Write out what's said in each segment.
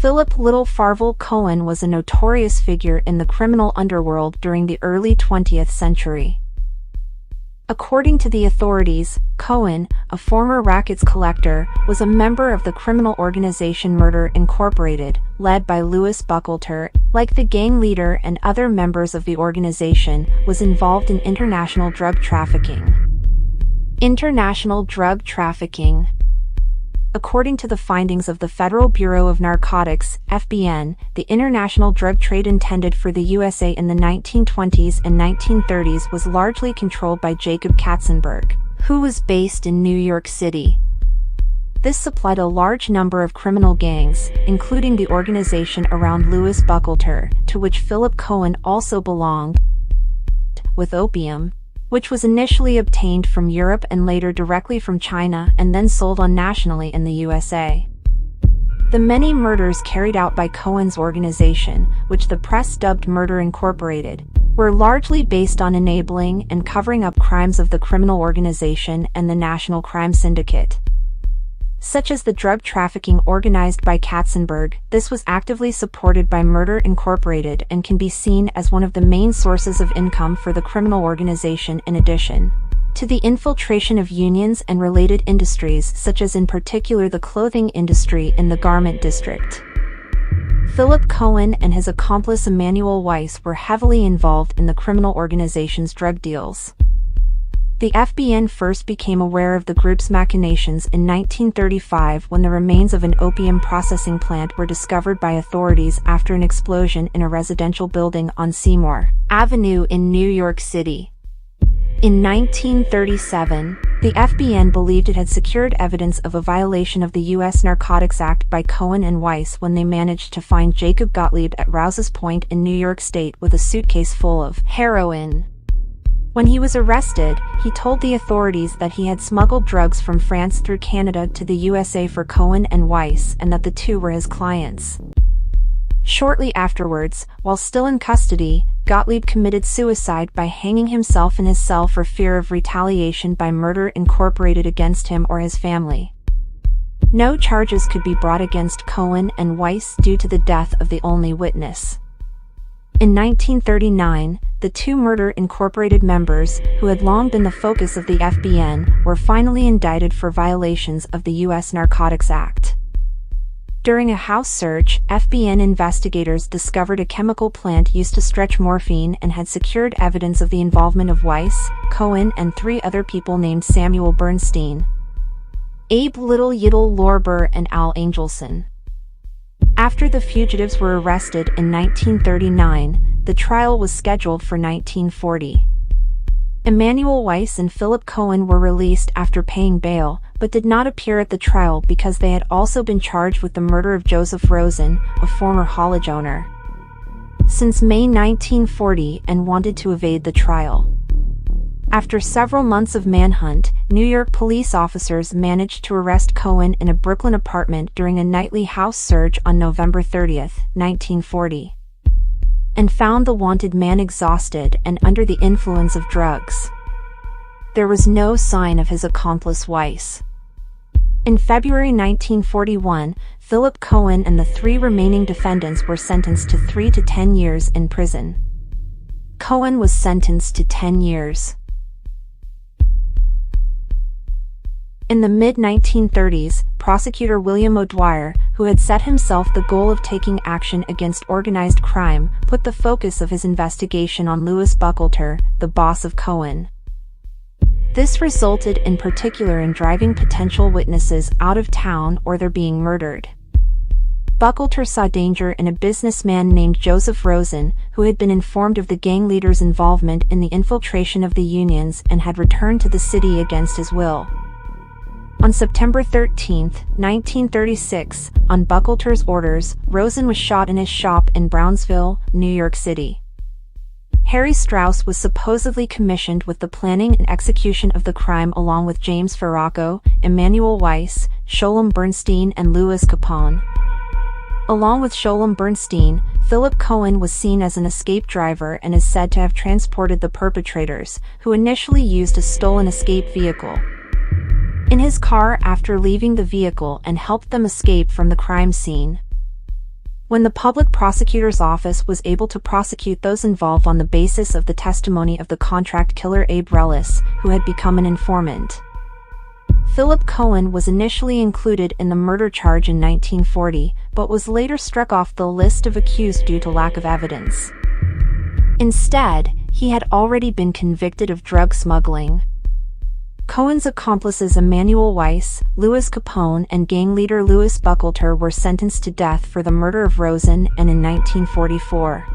Philip "Little Farvel" Cohen was a notorious figure in the criminal underworld during the early 20th century. According to the authorities, Cohen, a former rackets collector, was a member of the criminal organization Murder Incorporated, led by Louis Buchalter. Like the gang leader and other members of the organization, was involved in international drug trafficking. International drug trafficking. According to the findings of the Federal Bureau of Narcotics, FBN, the international drug trade intended for the USA in the 1920s and 1930s was largely controlled by Jacob Katzenberg, who was based in New York City. This supplied a large number of criminal gangs, including the organization around Louis Buchalter, to which Philip Cohen also belonged, with opium, which was initially obtained from Europe and later directly from China and then sold on nationally in the USA. The many murders carried out by Cohen's organization, which the press dubbed Murder Incorporated, were largely based on enabling and covering up crimes of the criminal organization and the National Crime Syndicate, such as the drug trafficking organized by Katzenberg. This was actively supported by Murder Incorporated and can be seen as one of the main sources of income for the criminal organization, in addition to the infiltration of unions and related industries, such as in particular the clothing industry in the garment district. Philip Cohen and his accomplice Emanuel Weiss were heavily involved in the criminal organization's drug deals. The FBN first became aware of the group's machinations in 1935 when the remains of an opium processing plant were discovered by authorities after an explosion in a residential building on Seymour Avenue in New York City. In 1937, the FBN believed it had secured evidence of a violation of the U.S. Narcotics Act by Cohen and Weiss when they managed to find Jacob Gottlieb at Rouse's Point in New York State with a suitcase full of heroin. When he was arrested, he told the authorities that he had smuggled drugs from France through Canada to the USA for Cohen and Weiss and that the two were his clients. Shortly afterwards, while still in custody, Gottlieb committed suicide by hanging himself in his cell for fear of retaliation by Murder Incorporated against him or his family. No charges could be brought against Cohen and Weiss due to the death of the only witness. In 1939, the two Murder Incorporated members, who had long been the focus of the FBN, were finally indicted for violations of the U.S. Narcotics Act. During a house search, FBN investigators discovered a chemical plant used to stretch morphine and had secured evidence of the involvement of Weiss, Cohen, and three other people named Samuel Bernstein, Abe Little, Yiddle Lorber, and Al Angelson. After the fugitives were arrested in 1939, the trial was scheduled for 1940. Emanuel Weiss and Philip Cohen were released after paying bail, but did not appear at the trial because they had also been charged with the murder of Joseph Rosen, a former haulage owner, since May 1940 and wanted to evade the trial. After several months of manhunt, New York police officers managed to arrest Cohen in a Brooklyn apartment during a nightly house search on November 30, 1940, and found the wanted man exhausted and under the influence of drugs. There was no sign of his accomplice Weiss. In February 1941, Philip Cohen and the three remaining defendants were sentenced to 3 to 10 years in prison. Cohen was sentenced to 10 years. In the mid-1930s, prosecutor William O'Dwyer, who had set himself the goal of taking action against organized crime, put the focus of his investigation on Louis Buchalter, the boss of Cohen. This resulted in particular in driving potential witnesses out of town or their being murdered. Buchalter saw danger in a businessman named Joseph Rosen, who had been informed of the gang leader's involvement in the infiltration of the unions and had returned to the city against his will. On September 13, 1936, on Buchalter's orders, Rosen was shot in his shop in Brownsville, New York City. Harry Strauss was supposedly commissioned with the planning and execution of the crime along with James Farrago, Emanuel Weiss, Sholem Bernstein, and Louis Capone. Along with Sholem Bernstein, Philip Cohen was seen as an escape driver and is said to have transported the perpetrators, who initially used a stolen escape vehicle, in his car after leaving the vehicle and helped them escape from the crime scene. When the public prosecutor's office was able to prosecute those involved on the basis of the testimony of the contract killer Abe Relis, who had become an informant. Philip Cohen was initially included in the murder charge in 1940, but was later struck off the list of accused due to lack of evidence. Instead, he had already been convicted of drug smuggling. Cohen's accomplices Emanuel Weiss, Louis Capone, and gang leader Louis Buchalter were sentenced to death for the murder of Rosen and in 1944.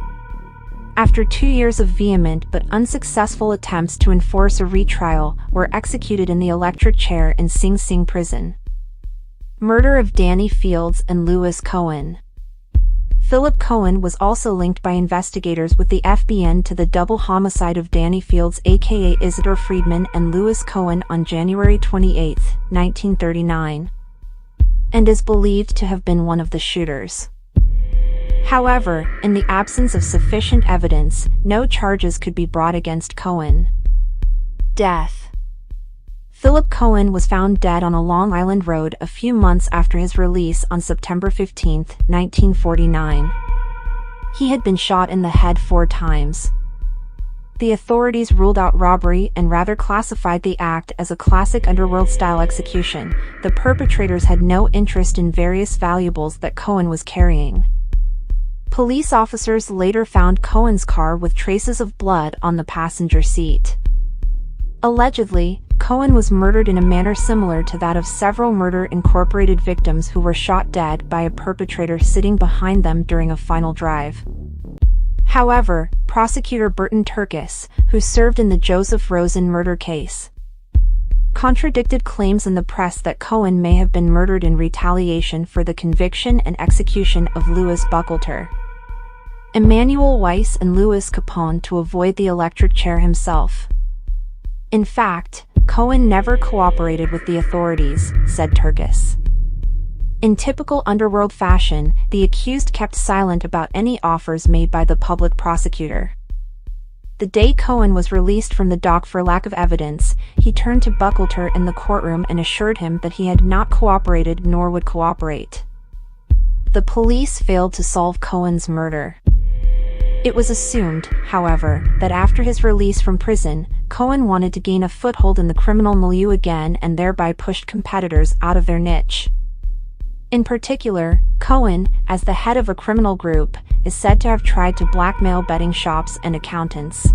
After 2 years of vehement but unsuccessful attempts to enforce a retrial, were executed in the electric chair in Sing Sing prison. Murder of Danny Fields and Louis Cohen. Philip Cohen was also linked by investigators with the FBI to the double homicide of Danny Fields aka Isidore Friedman and Louis Cohen on January 28, 1939, and is believed to have been one of the shooters. However, in the absence of sufficient evidence, no charges could be brought against Cohen. Death. Philip Cohen was found dead on a Long Island road a few months after his release on September 15, 1949. He had been shot in the head 4 times. The authorities ruled out robbery and rather classified the act as a classic underworld-style execution. The perpetrators had no interest in various valuables that Cohen was carrying. Police officers later found Cohen's car with traces of blood on the passenger seat. Allegedly, Cohen was murdered in a manner similar to that of several Murder Incorporated victims who were shot dead by a perpetrator sitting behind them during a final drive. However, prosecutor Burton Turkis, who served in the Joseph Rosen murder case, contradicted claims in the press that Cohen may have been murdered in retaliation for the conviction and execution of Louis Buchalter, Emanuel Weiss, and Louis Capone to avoid the electric chair himself. In fact, Cohen never cooperated with the authorities, said Turkis. In typical underworld fashion, the accused kept silent about any offers made by the public prosecutor. The day Cohen was released from the dock for lack of evidence, he turned to Buchalter in the courtroom and assured him that he had not cooperated nor would cooperate. The police failed to solve Cohen's murder. It was assumed, however, that after his release from prison, Cohen wanted to gain a foothold in the criminal milieu again and thereby pushed competitors out of their niche. In particular, Cohen, as the head of a criminal group, is said to have tried to blackmail betting shops and accountants.